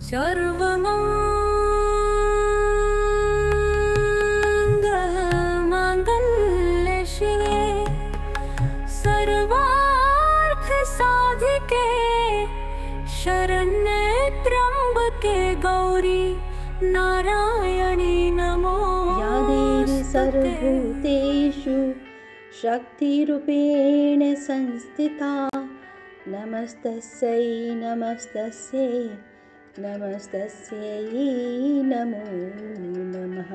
सर्वमङ्गलमाङ्गल्ये शिवे सर्वार्थ साधिके शरण्ये त्र्यम्बके गौरी नारायणी नमोस्तुते। या देवी सर्वभूतेषु शक्तिरूपेण संस्थिता नमस्तस्यै नमस्तस्यै नमस्तस्यै नमो नमः।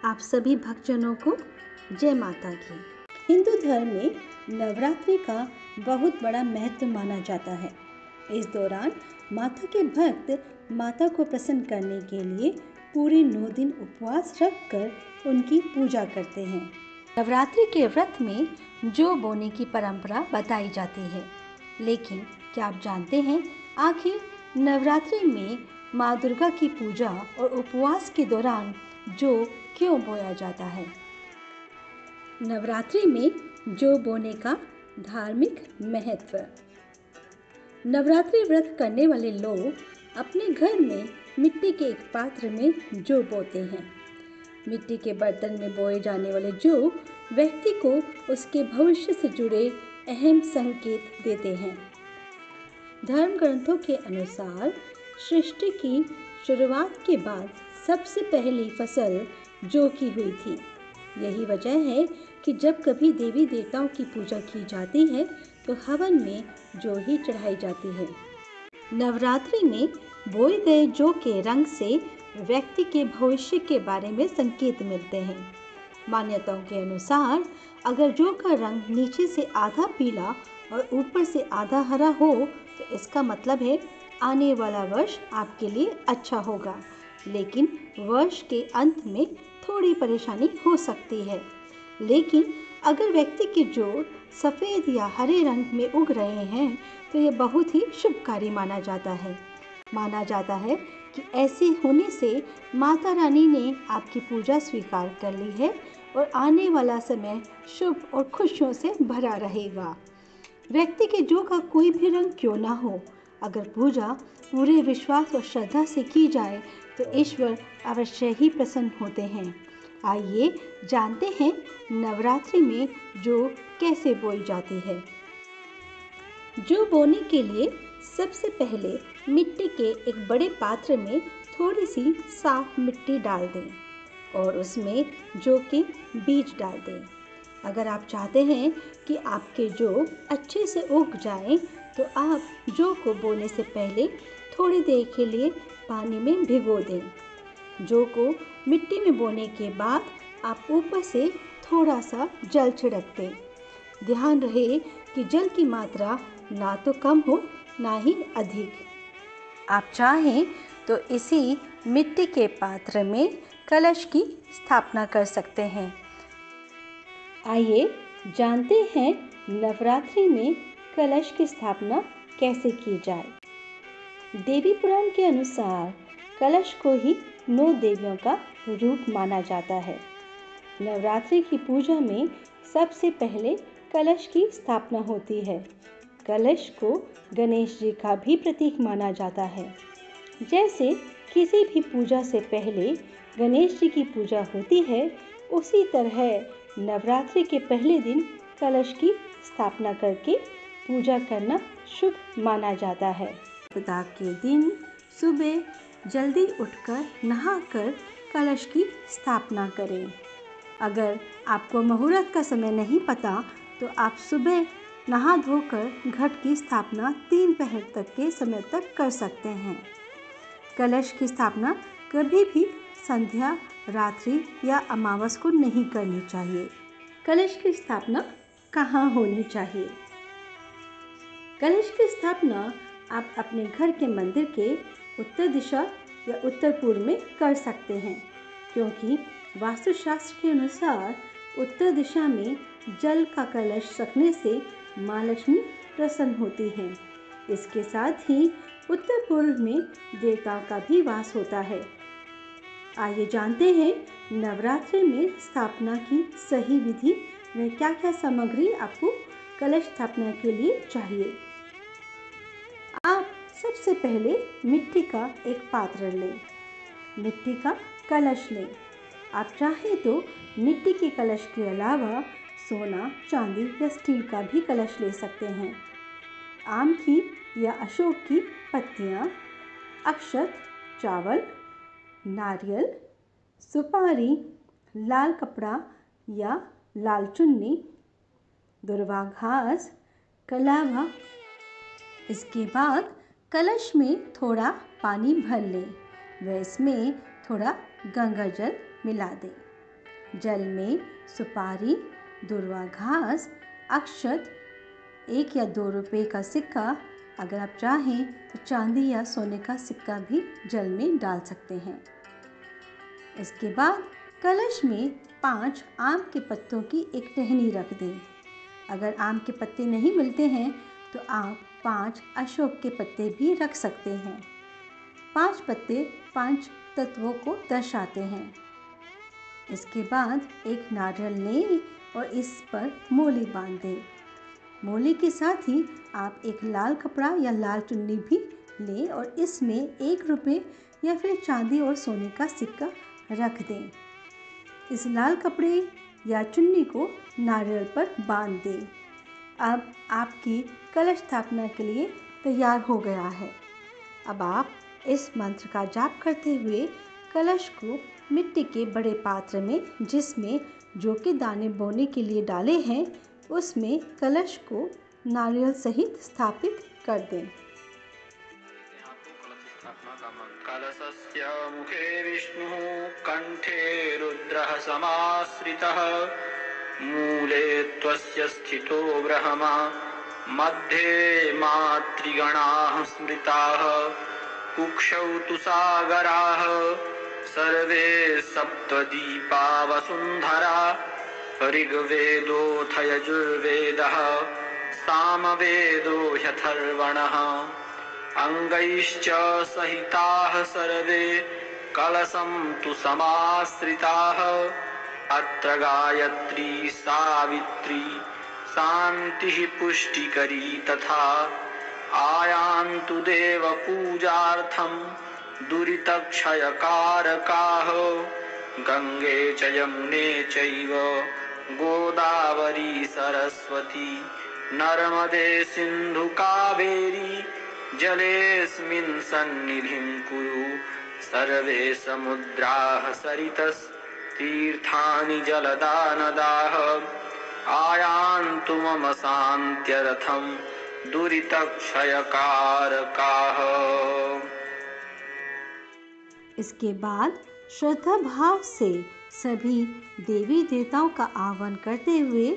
आप सभी भक्तजनों को जय माता की। हिंदू धर्म में नवरात्रि का बहुत बड़ा महत्व माना जाता है। इस दौरान माता के भक्त माता को प्रसन्न करने के लिए पूरे 9 दिन उपवास रखकर उनकी पूजा करते हैं। नवरात्रि के व्रत में जौ बोने की परंपरा बताई जाती है, लेकिन क्या आप जानते हैं आखिर नवरात्रि में माँ दुर्गा की पूजा और उपवास के दौरान जौ क्यों बोया जाता है? नवरात्रि में जौ बोने का धार्मिक महत्व। नवरात्रि व्रत करने वाले लोग अपने घर में मिट्टी के एक पात्र में जौ बोते हैं। मिट्टी के बर्तन में बोए जाने वाले जौ व्यक्ति को उसके भविष्य से जुड़े अहम संकेत देते हैं। धर्म ग्रंथों के अनुसार सृष्टि की शुरुआत के बाद सबसे पहली फसल जौ की हुई थी। यही वजह है कि जब कभी देवी देवताओं की पूजा की जाती है तो हवन में जौ ही चढ़ाई जाती है। नवरात्रि में बोए गए जौ के रंग से व्यक्ति के भविष्य के बारे में संकेत मिलते हैं। मान्यताओं के अनुसार अगर जौ का रंग नीचे से आधा पीला और ऊपर से आधा हरा हो तो इसका मतलब है आने वाला वर्ष आपके लिए अच्छा होगा, लेकिन वर्ष के अंत में थोड़ी परेशानी हो सकती है। लेकिन अगर व्यक्ति के जौ सफ़ेद या हरे रंग में उग रहे हैं तो यह बहुत ही शुभकारी माना जाता है। माना जाता है कि ऐसे होने से माता रानी ने आपकी पूजा स्वीकार कर ली है और आने वाला समय शुभ और खुशियों से भरा रहेगा। व्यक्ति के जौ का कोई भी रंग क्यों ना हो, अगर पूजा पूरे विश्वास और श्रद्धा से की जाए तो ईश्वर अवश्य ही प्रसन्न होते हैं। आइए जानते हैं नवरात्रि में जौ कैसे बोई जाती है। जौ बोने के लिए सबसे पहले मिट्टी के एक बड़े पात्र में थोड़ी सी साफ मिट्टी डाल दें और उसमें जौ के बीज डाल दें। अगर आप चाहते हैं कि आपके जौ अच्छे से उग जाएं, तो आप जौ को बोने से पहले थोड़ी देर के लिए पानी में भिगो दें। जौ को मिट्टी में बोने के बाद आप ऊपर से थोड़ा सा जल छिड़क दें। ध्यान रहे कि जल की मात्रा ना तो कम हो ना ही अधिक। आप चाहें तो इसी मिट्टी के पात्र में कलश की स्थापना कर सकते हैं। आइए जानते हैं नवरात्रि में कलश की स्थापना कैसे की जाए। देवी पुराण के अनुसार कलश को ही 9 देवियों का रूप माना जाता है। नवरात्रि की पूजा में सबसे पहले कलश की स्थापना होती है। कलश को गणेश जी का भी प्रतीक माना जाता है। जैसे किसी भी पूजा से पहले गणेश जी की पूजा होती है, उसी तरह नवरात्रि के पहले दिन कलश की स्थापना करके पूजा करना शुभ माना जाता है। सप्ताह के दिन सुबह जल्दी उठकर नहाकर कलश की स्थापना करें। अगर आपको मुहूर्त का समय नहीं पता तो आप सुबह नहा धोकर घट की स्थापना 3 पहर तक के समय तक कर सकते हैं। कलश की स्थापना कभी भी संध्या, रात्रि या अमावस को नहीं करनी चाहिए। कलश की स्थापना कहाँ होनी चाहिए? कलश की स्थापना आप अपने घर के मंदिर के उत्तर दिशा या उत्तर पूर्व में कर सकते हैं, क्योंकि वास्तुशास्त्र के अनुसार उत्तर दिशा में जल का कलश रखने से माँ लक्ष्मी प्रसन्न होती हैं। इसके साथ ही उत्तर पूर्व में देवताओं का भी वास होता है। आइए जानते हैं नवरात्रि में स्थापना की सही विधि व क्या क्या सामग्री आपको कलश स्थापना के लिए चाहिए। आप सबसे पहले मिट्टी का एक पात्र लें, मिट्टी का कलश लें। आप चाहें तो मिट्टी के कलश के अलावा सोना, चांदी या स्टील का भी कलश ले सकते हैं। आम की या अशोक की पत्तियाँ, अक्षत, चावल, नारियल, सुपारी, लाल कपड़ा या लाल चुन्नी, दुर्वा घास, कलावा। इसके बाद कलश में थोड़ा पानी भर लें व इसमें थोड़ा गंगा जल मिला दें। जल में सुपारी, दुर्वा घास, अक्षत, 1 या 2 रुपए का सिक्का, अगर आप चाहें तो चांदी या सोने का सिक्का भी जल में डाल सकते हैं। इसके बाद कलश में 5 आम के पत्तों की एक टहनी रख दें। अगर आम के पत्ते नहीं मिलते हैं तो आप 5 अशोक के पत्ते भी रख सकते हैं। 5 पत्ते 5 तत्वों को दर्शाते हैं। इसके बाद एक नारियल लें और इस पर मोली बांध दें। मोली के साथ ही आप एक लाल कपड़ा या लाल चुन्नी भी लें और इसमें 1 रुपये या फिर चांदी और सोने का सिक्का रख दें। इस लाल कपड़े या चुन्नी को नारियल पर बांध दें। अब आपकी कलश स्थापना के लिए तैयार हो गया है। अब आप इस मंत्र का जाप करते हुए कलश को मिट्टी के बड़े पात्र में, जिसमें जौ के दाने बोने के लिए डाले हैं, उसमें कलश को नारियल सहित स्थापित कर दें। कलशस्य मुखे विष्णुः कंठे रुद्रः समाश्रितः मूले त्वस्य स्थितो ब्रह्मा मध्ये मातृगणाः स्मृताः कुक्षौ तु सागराः सर्वे सप्तदीपा वसुन्धरा ऋग्वेदोऽथ यजुर्वेदः सामवेदो ह्यथर्वणः अंगैश्च सहिताः सर्वे कलशं तु समाश्रिताः अत्र गायत्री सावित्री शान्तिः पुष्टिकरी तथा आयान्तु देव पूजार्थं दुरितक्षयकारकाः गंगे च यमुने चैव गोदावरी सरस्वती नर्मदे सिन्धु कावेरी जलेऽस्मिन् सन्निधिं कुरु सर्वे समुद्राः सरितस्तीर्थानि जलदा नदाः आयान्तु मम शान्त्यर्थं दुरितक्षयकारकाः। इसके बाद श्रद्धा भाव से सभी देवी देवताओं का आह्वान करते हुए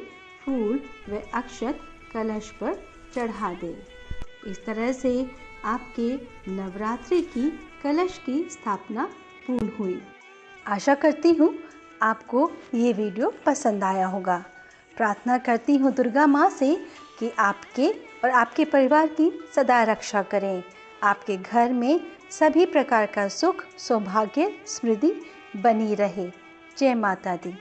फूल व अक्षत कलश पर चढ़ा दें। इस तरह से आपके नवरात्रि की कलश की स्थापना पूर्ण हुई। आशा करती हूँ आपको ये वीडियो पसंद आया होगा। प्रार्थना करती हूँ दुर्गा माँ से कि आपके और आपके परिवार की सदा रक्षा करें। आपके घर में सभी प्रकार का सुख, सौभाग्य, समृद्धि बनी रहे। जय माता दी।